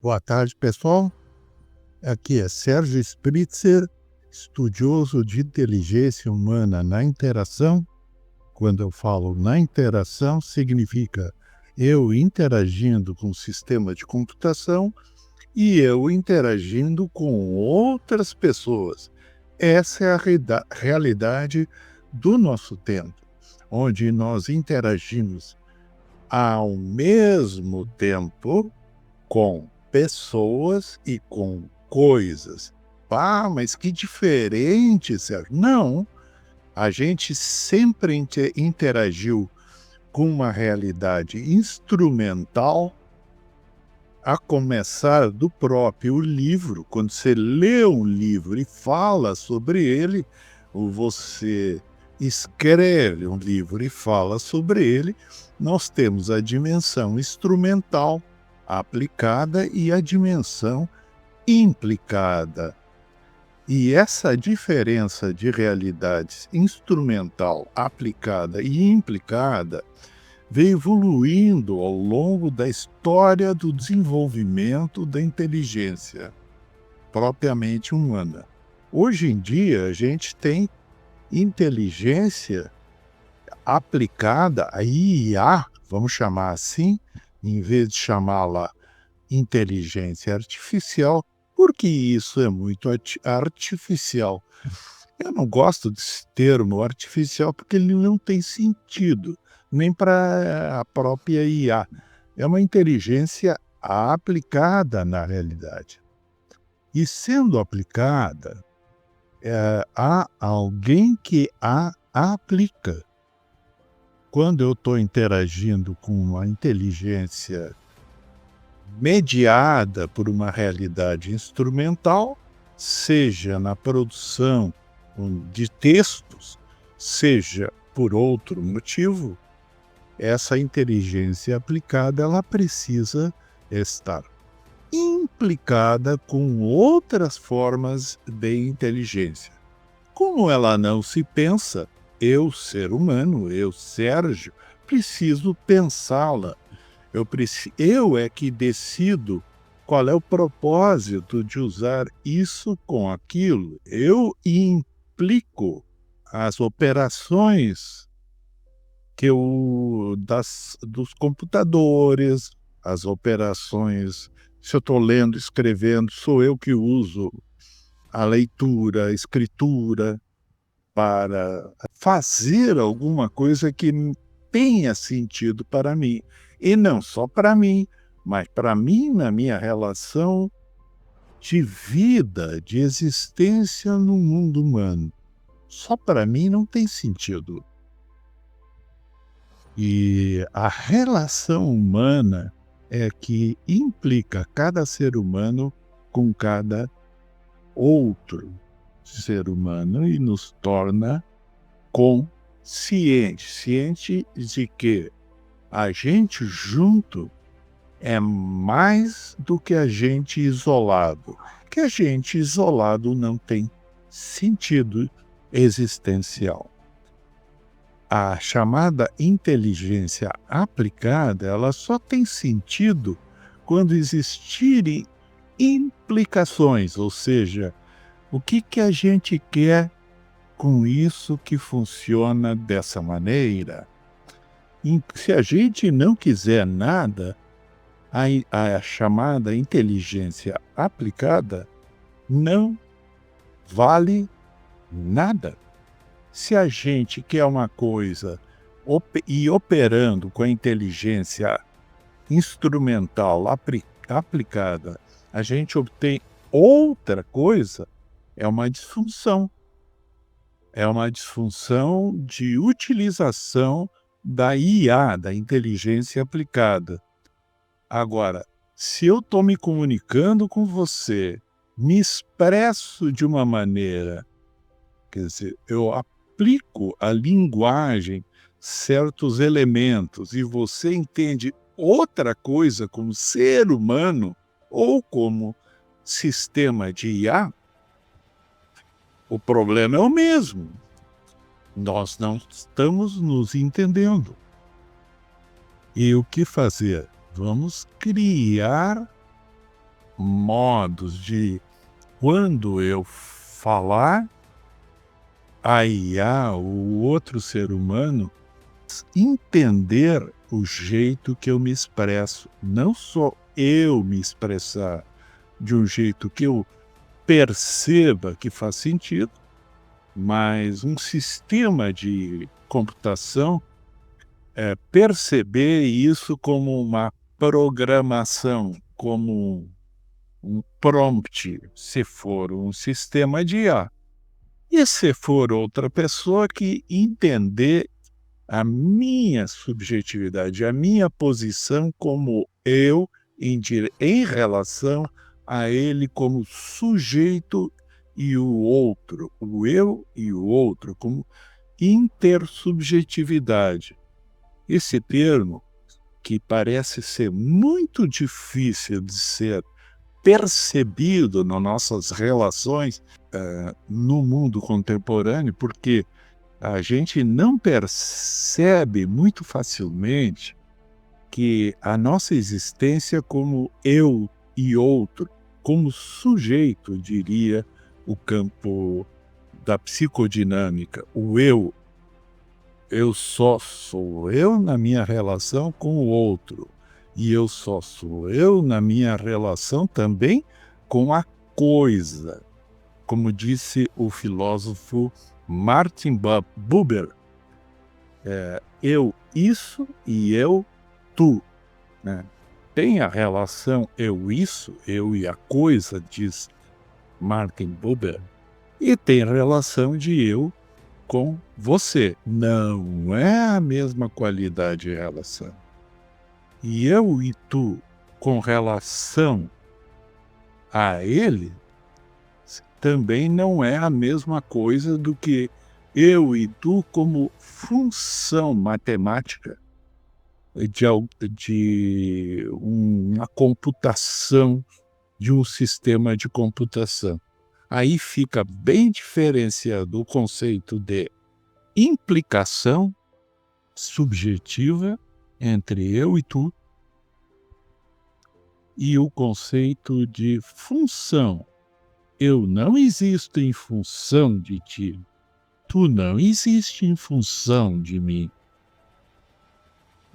Boa tarde, pessoal. Aqui é Sérgio Spritzer, estudioso de inteligência humana na interação. Quando eu falo na interação, significa eu interagindo com o sistema de computação e eu interagindo com outras pessoas. Essa é a realidade do nosso tempo, onde nós interagimos ao mesmo tempo com pessoas e com coisas. Ah, mas que diferente, Sérgio. Não, a gente sempre interagiu com uma realidade instrumental, a começar do próprio livro. Quando você lê um livro e fala sobre ele, ou você escreve um livro e fala sobre ele, nós temos a dimensão instrumental aplicada e a dimensão implicada. E essa diferença de realidades instrumental aplicada e implicada veio evoluindo ao longo da história do desenvolvimento da inteligência propriamente humana. Hoje em dia, a gente tem inteligência aplicada, a IA, vamos chamar assim, em vez de chamá-la inteligência artificial, porque isso é muito artificial. Eu não gosto desse termo artificial porque ele não tem sentido, nem para a própria IA. É uma inteligência aplicada na realidade. E sendo aplicada, há alguém que a aplica. Quando eu estou interagindo com uma inteligência mediada por uma realidade instrumental, seja na produção de textos, seja por outro motivo, essa inteligência aplicada ela precisa estar implicada com outras formas de inteligência. Como ela não se pensa, eu, ser humano, eu, Sérgio, preciso pensá-la. Eu é que decido qual é o propósito de usar isso com aquilo. Eu implico as operações dos computadores, as operações, se eu estou lendo, escrevendo, sou eu que uso a leitura, a escritura, para fazer alguma coisa que tenha sentido para mim. E não só para mim, mas para mim na minha relação de vida, de existência no mundo humano. Só para mim não tem sentido. E a relação humana é que implica cada ser humano com cada outro ser humano e nos torna ciente de que a gente junto é mais do que a gente isolado, que a gente isolado não tem sentido existencial. A chamada inteligência aplicada, ela só tem sentido quando existirem implicações, ou seja, o que a gente quer com isso que funciona dessa maneira. E se a gente não quiser nada, a chamada inteligência aplicada não vale nada. Se a gente quer uma coisa e operando com a inteligência instrumental aplicada, a gente obtém outra coisa, é uma disfunção. É uma disfunção de utilização da IA, da inteligência aplicada. Agora, se eu estou me comunicando com você, me expresso de uma maneira, quer dizer, eu aplico a linguagem, certos elementos, e você entende outra coisa como ser humano ou como sistema de IA, o problema é o mesmo. Nós não estamos nos entendendo. E o que fazer? Vamos criar modos de, quando eu falar a IA, o outro ser humano, entender o jeito que eu me expresso. Não só eu me expressar de um jeito que eu perceba que faz sentido, mas um sistema de computação perceber isso como uma programação, como um prompt, se for um sistema de IA. E se for outra pessoa que entender a minha subjetividade, a minha posição como eu em relação a ele como sujeito e o outro, o eu e o outro, como intersubjetividade. Esse termo, que parece ser muito difícil de ser percebido nas nossas relações no mundo contemporâneo, porque a gente não percebe muito facilmente que a nossa existência como eu e outro, como sujeito, diria o campo da psicodinâmica, o eu só sou eu na minha relação com o outro, e eu só sou eu na minha relação também com a coisa. Como disse o filósofo Martin Buber, eu isso e eu tu, né? Tem a relação eu isso, eu e a coisa, diz Martin Buber, e tem a relação de eu com você. Não é a mesma qualidade de relação. E eu e tu, com relação a ele, também não é a mesma coisa do que eu e tu como função matemática de uma computação, de um sistema de computação. Aí fica bem diferenciado o conceito de implicação subjetiva entre eu e tu e o conceito de função. Eu não existo em função de ti. Tu não existe em função de mim.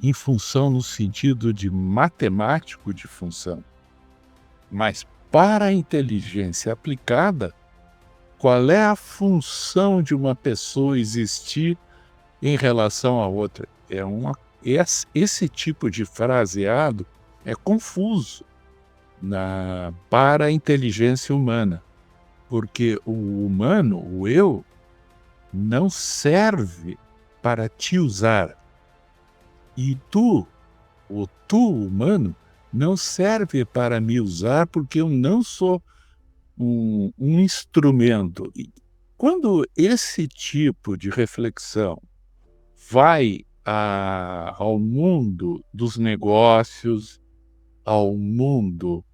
Em função no sentido de matemático de função. Mas para a inteligência aplicada, qual é a função de uma pessoa existir em relação a outra? Esse tipo de fraseado é confuso para a inteligência humana, porque o humano, o eu, não serve para te usar. E o tu humano, não serve para me usar, porque eu não sou um instrumento. E quando esse tipo de reflexão vai ao mundo dos negócios, ao mundo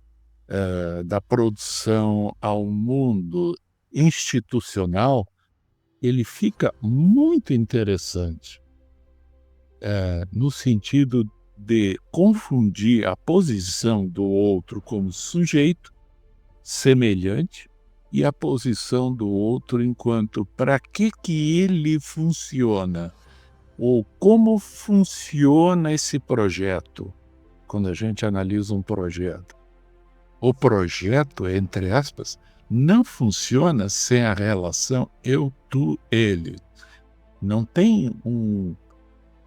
da produção, ao mundo institucional, ele fica muito interessante, no sentido de confundir a posição do outro como sujeito semelhante e a posição do outro enquanto para que ele funciona, ou como funciona esse projeto. Quando a gente analisa um projeto, o projeto, entre aspas, não funciona sem a relação eu, tu, ele. Não tem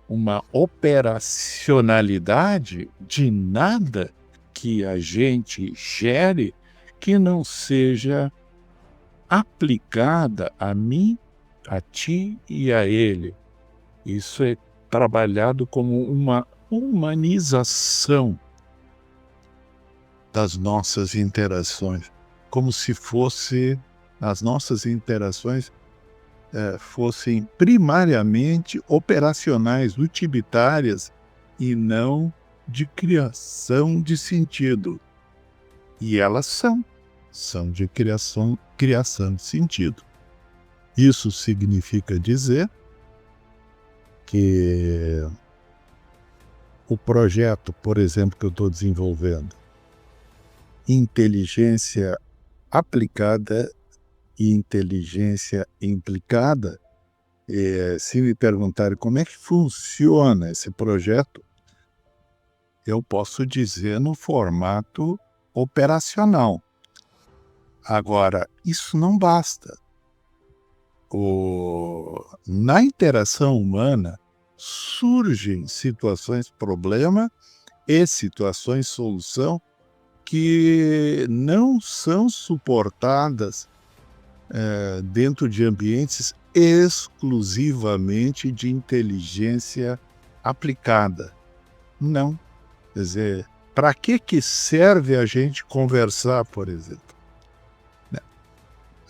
uma operacionalidade de nada que a gente gere que não seja aplicada a mim, a ti e a ele. Isso é trabalhado como uma humanização das nossas interações, como se as nossas interações fossem primariamente operacionais, utilitárias, e não de criação de sentido. E elas são de criação de sentido. Isso significa dizer que o projeto, por exemplo, que eu estou desenvolvendo, inteligência aplicada e inteligência implicada. Se me perguntarem como é que funciona esse projeto, eu posso dizer no formato operacional. Agora, isso não basta. Na interação humana, surgem situações problema e situações solução que não são suportadas dentro de ambientes exclusivamente de inteligência aplicada. Não. Quer dizer, para que serve a gente conversar, por exemplo?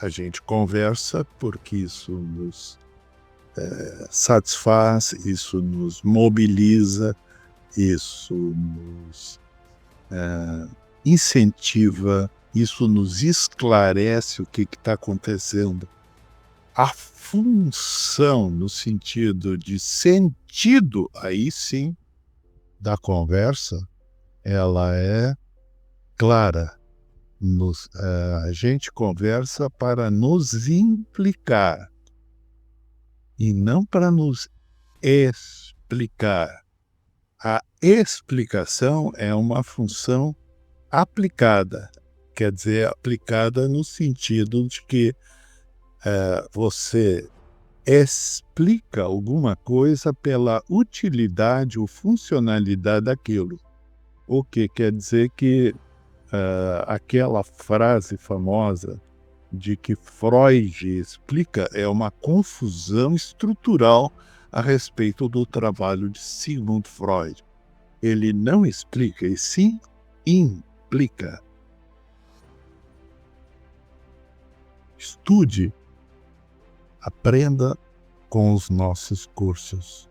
A gente conversa porque isso nos satisfaz, isso nos mobiliza, isso nos incentiva, isso nos esclarece o que está acontecendo. A função, no sentido de sentido, aí sim, da conversa, ela é clara. A gente conversa para nos implicar e não para nos explicar. A explicação é uma função aplicada, quer dizer, aplicada no sentido de que você explica alguma coisa pela utilidade ou funcionalidade daquilo. O que quer dizer que aquela frase famosa de que Freud explica é uma confusão estrutural a respeito do trabalho de Sigmund Freud. Ele não explica, e sim implica. Estude, aprenda com os nossos cursos.